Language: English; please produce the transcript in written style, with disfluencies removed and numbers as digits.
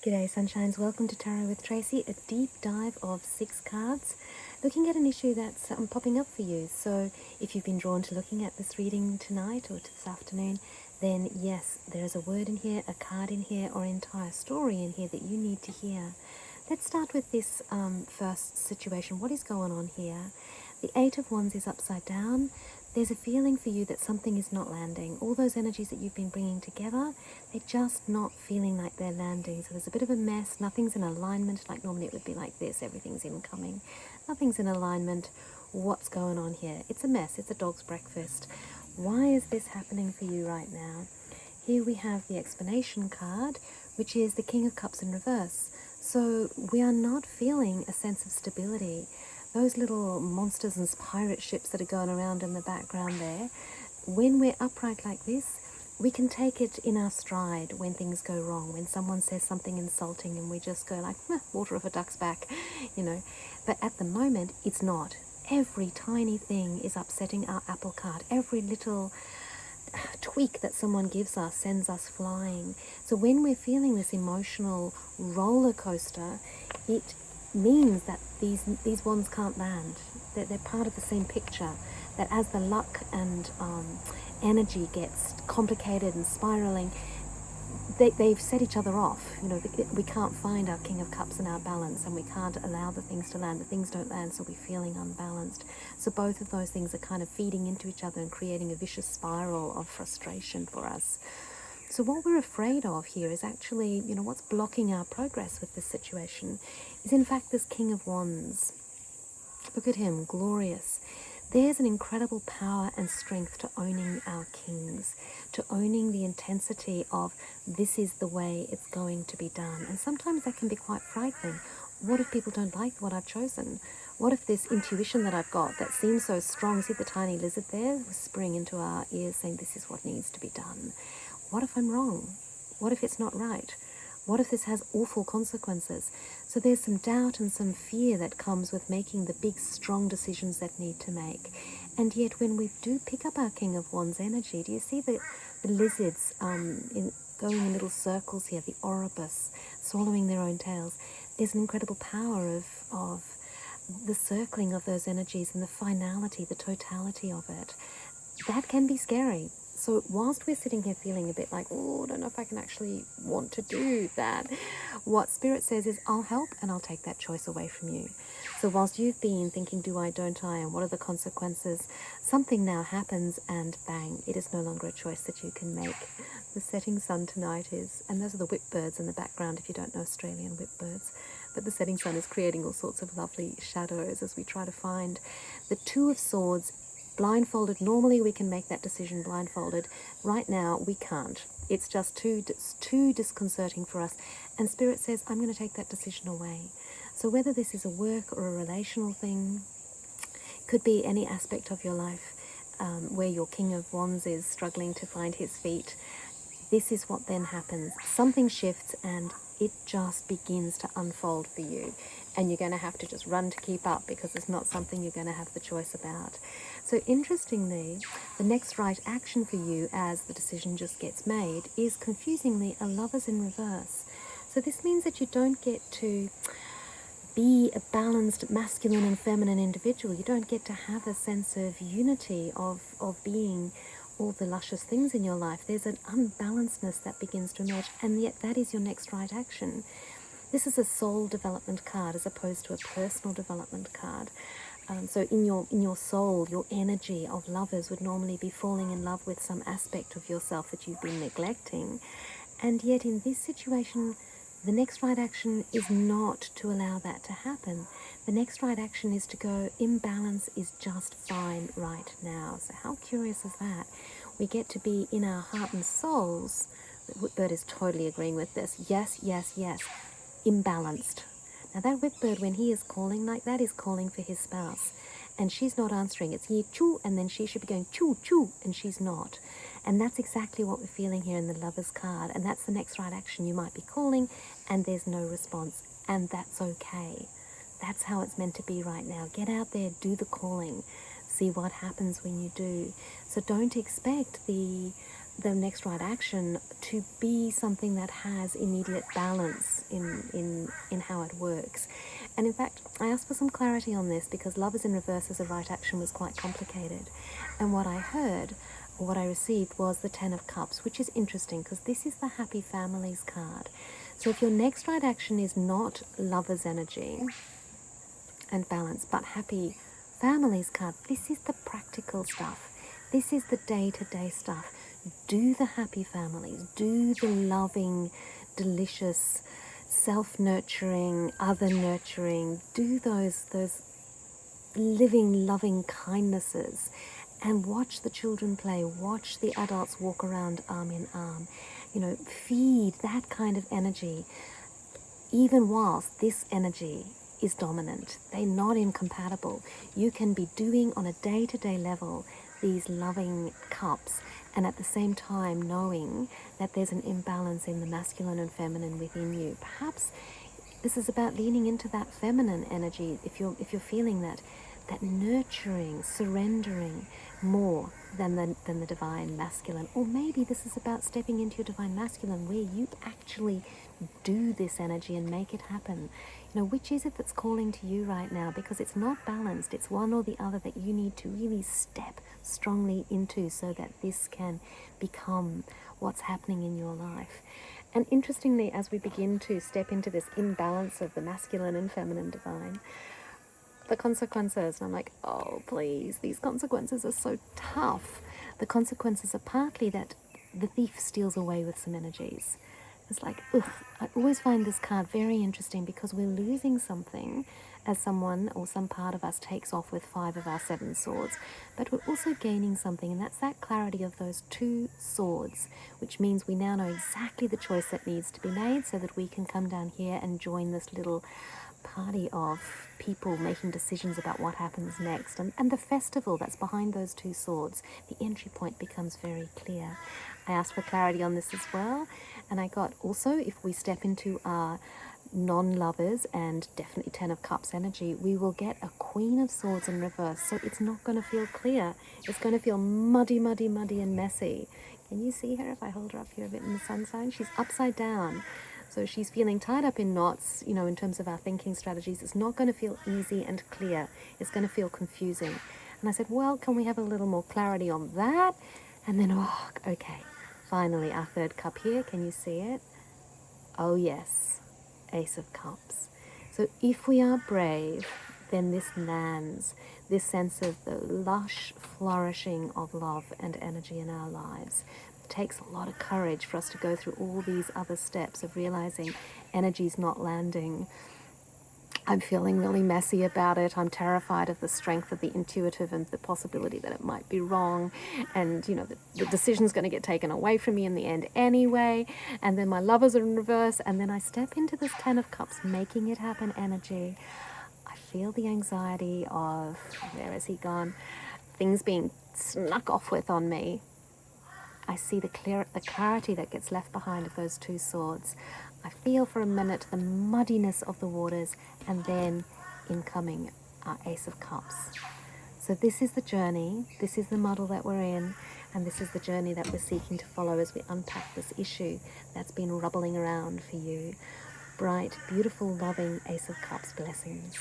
G'day Sunshines, welcome to Tarot with Tracey, a deep dive of 6 cards, looking at an issue that's popping up for you. So if you've been drawn to looking at this reading tonight or this afternoon, then yes, there is a word in here, a card in here, or an entire story in here that you need to hear. Let's start with this first situation. What is going on here? The Eight of Wands is upside down. There's a feeling for you that something is not landing. All those energies that you've been bringing together, they're just not feeling like they're landing. So there's a bit of a mess. Nothing's in alignment. Like normally it would be like this. Everything's incoming. Nothing's in alignment. What's going on here? It's a mess. It's a dog's breakfast. Why is this happening for you right now? Here we have the explanation card, which is the King of Cups in reverse. So we are not feeling a sense of stability. Those little monsters and pirate ships that are going around in the background there, when we're upright like this, we can take it in our stride when things go wrong, when someone says something insulting and we just go like, water off a duck's back, you know. But at the moment, it's not. Every tiny thing is upsetting our apple cart. Every little tweak that someone gives us sends us flying. So when we're feeling this emotional roller coaster, it means that these wands can't land. They're part of the same picture. That as the luck and energy gets complicated and spiraling, they've set each other off. You know, we can't find our King of Cups and our balance, and we can't allow the things to land. The things don't land, so we're feeling unbalanced. So both of those things are kind of feeding into each other and creating a vicious spiral of frustration for us. So what we're afraid of here is actually, you know, what's blocking our progress with this situation is in fact this King of Wands. Look at him, glorious. There's an incredible power and strength to owning our kings, to owning the intensity of this is the way it's going to be done. And sometimes that can be quite frightening. What if people don't like what I've chosen? What if this intuition that I've got that seems so strong, see the tiny lizard there whispering into our ears saying this is what needs to be done? What if I'm wrong? What if it's not right? What if this has awful consequences? So there's some doubt and some fear that comes with making the big, strong decisions that need to make. And yet when we do pick up our King of Wands energy, do you see the lizards going in little circles here, the Oribus, swallowing their own tails? There's an incredible power of the circling of those energies and the finality, the totality of it. That can be scary. So whilst we're sitting here feeling a bit like, oh, I don't know if I can actually want to do that, what Spirit says is, I'll help and I'll take that choice away from you. So whilst you've been thinking, do I, don't I, and what are the consequences, something now happens and bang, it is no longer a choice that you can make. The setting sun tonight is, and those are the Whipbirds in the background if you don't know Australian Whipbirds, but the setting sun is creating all sorts of lovely shadows as we try to find the Two of Swords. Blindfolded, normally we can make that decision blindfolded. Right now, we can't. It's just too disconcerting for us. And Spirit says, I'm going to take that decision away. So whether this is a work or a relational thing, could be any aspect of your life where your King of Wands is struggling to find his feet, this is what then happens. Something shifts and it just begins to unfold for you. And you're going to have to just run to keep up because it's not something you're going to have the choice about. So interestingly, the next right action for you as the decision just gets made is confusingly a Lovers in reverse. So this means that you don't get to be a balanced masculine and feminine individual. You don't get to have a sense of unity of being all the luscious things in your life. There's an unbalancedness that begins to emerge, and yet that is your next right action. This is a soul development card as opposed to a personal development card. So in your soul, your energy of lovers would normally be falling in love with some aspect of yourself that you've been neglecting. And yet in this situation, the next right action is not to allow that to happen. The next right action is to go, imbalance is just fine right now. So how curious is that? We get to be in our heart and souls. Whipbird is totally agreeing with this. Yes, yes, yes. Imbalanced. Now that Whipbird, when he is calling like that, is calling for his spouse. And she's not answering. It's here, choo, and then she should be going choo, choo, and she's not. And that's exactly what we're feeling here in the Lovers card. And that's the next right action. You might be calling, and there's no response. And that's okay. That's how it's meant to be right now. Get out there, do the calling. See what happens when you do. So don't expect the the next right action to be something that has immediate balance in how it works. And in fact, I asked for some clarity on this because Lovers in Reverse as a right action was quite complicated. And what I heard, or what I received, was the Ten of Cups, which is interesting because this is the Happy Families card. So if your next right action is not Lovers energy and balance, but Happy Families card, this is the practical stuff. This is the day-to-day stuff. Do the happy families, do the loving, delicious, self-nurturing, other-nurturing, do those living, loving kindnesses, and watch the children play, watch the adults walk around arm in arm. You know, feed that kind of energy, even whilst this energy is dominant. They're not incompatible. You can be doing on a day-to-day level these loving cups, and at the same time knowing that there's an imbalance in the masculine and feminine within you. Perhaps this is about leaning into that feminine energy if you're feeling that nurturing, surrendering more than the divine masculine. Or maybe this is about stepping into your divine masculine where you actually do this energy and make it happen. You know, which is it that's calling to you right now? Because it's not balanced. It's one or the other that you need to really step strongly into so that this can become what's happening in your life. And interestingly, as we begin to step into this imbalance of the masculine and feminine divine, the consequences, and I'm like, oh please, these consequences are so tough. The consequences are partly that the thief steals away with some energies. It's like, ugh, I always find this card very interesting because we're losing something as someone or some part of us takes off with 5 of our 7 swords, but we're also gaining something, and that's that clarity of those 2 swords, which means we now know exactly the choice that needs to be made so that we can come down here and join this little party of people making decisions about what happens next. And the festival that's behind those 2 swords, the entry point becomes very clear. I asked for clarity on this as well, and I got also, if we step into our non-lovers and definitely 10 of Cups energy, we will get a Queen of Swords in reverse. So it's not going to feel clear. It's going to feel muddy, muddy, muddy and messy. Can you see her if I hold her up here a bit in the sunshine? She's upside down. So she's feeling tied up in knots, you know, in terms of our thinking strategies. It's not going to feel easy and clear. It's going to feel confusing. And I said, well, can we have a little more clarity on that? And then, oh, okay. Finally, our 3rd cup here. Can you see it? Oh, yes. Ace of Cups. So if we are brave, then this lands, this sense of the lush flourishing of love and energy in our lives. It takes a lot of courage for us to go through all these other steps of realizing energy's not landing. I'm feeling really messy about it. I'm terrified of the strength of the intuitive and the possibility that it might be wrong. And, you know, the decision's going to get taken away from me in the end anyway. And then my lovers are in reverse. And then I step into this 10 of Cups, making it happen energy. I feel the anxiety of, where has he gone? Things being snuck off with on me. I see the clarity that gets left behind of those 2 swords. I feel for a minute the muddiness of the waters, and then incoming our Ace of Cups. So this is the journey, this is the muddle that we're in, and this is the journey that we're seeking to follow as we unpack this issue that's been rubbling around for you. Bright, beautiful, loving Ace of Cups blessings.